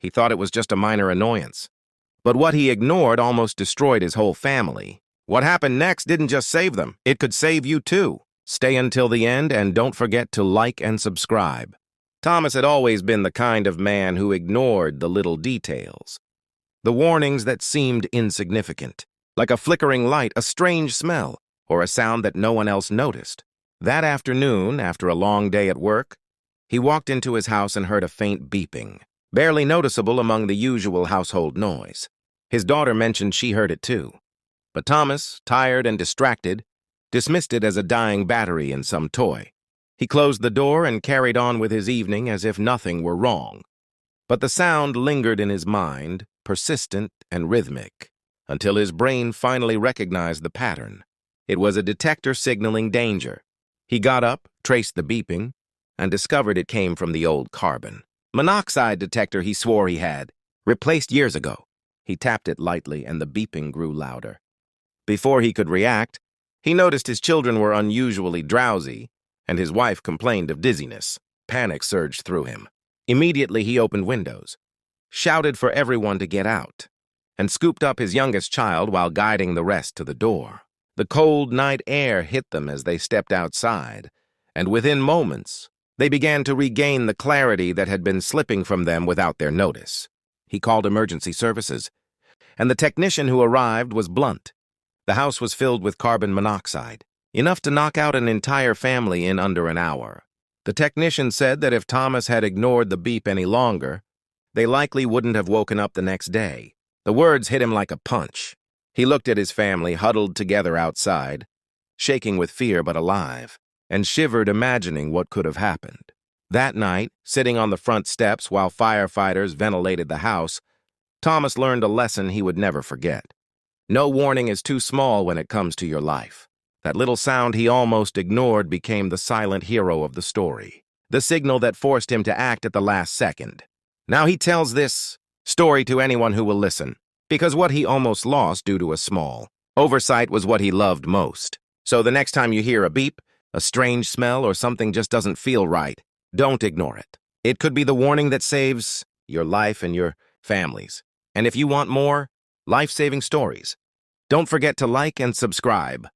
He thought it was just a minor annoyance. But what he ignored almost destroyed his whole family. What happened next didn't just save them, it could save you too. Stay until the end and don't forget to like and subscribe. Thomas had always been the kind of man who ignored the little details. The warnings that seemed insignificant, like a flickering light, a strange smell, or a sound that no one else noticed. That afternoon, after a long day at work, he walked into his house and heard a faint beeping, barely noticeable among the usual household noise. His daughter mentioned she heard it too. But Thomas, tired and distracted, dismissed it as a dying battery in some toy. He closed the door and carried on with his evening as if nothing were wrong. But the sound lingered in his mind, persistent and rhythmic, until his brain finally recognized the pattern. It was a detector signaling danger. He got up, traced the beeping, and discovered it came from the old carbon monoxide detector he swore he had, replaced years ago. He tapped it lightly and the beeping grew louder. Before he could react, he noticed his children were unusually drowsy, and his wife complained of dizziness. Panic surged through him. Immediately he opened windows, shouted for everyone to get out, and scooped up his youngest child while guiding the rest to the door. The cold night air hit them as they stepped outside, and within moments, they began to regain the clarity that had been slipping from them without their notice. He called emergency services, and the technician who arrived was blunt. The house was filled with carbon monoxide, enough to knock out an entire family in under an hour. The technician said that if Thomas had ignored the beep any longer, they likely wouldn't have woken up the next day. The words hit him like a punch. He looked at his family huddled together outside, shaking with fear but alive, and shivered imagining what could have happened. That night, sitting on the front steps while firefighters ventilated the house, Thomas learned a lesson he would never forget. No warning is too small when it comes to your life. That little sound he almost ignored became the silent hero of the story, the signal that forced him to act at the last second. Now he tells this story to anyone who will listen, because what he almost lost due to a small oversight was what he loved most. So the next time you hear a beep, a strange smell, or something just doesn't feel right, don't ignore it. It could be the warning that saves your life and your family's. And if you want more life-saving stories, don't forget to like and subscribe.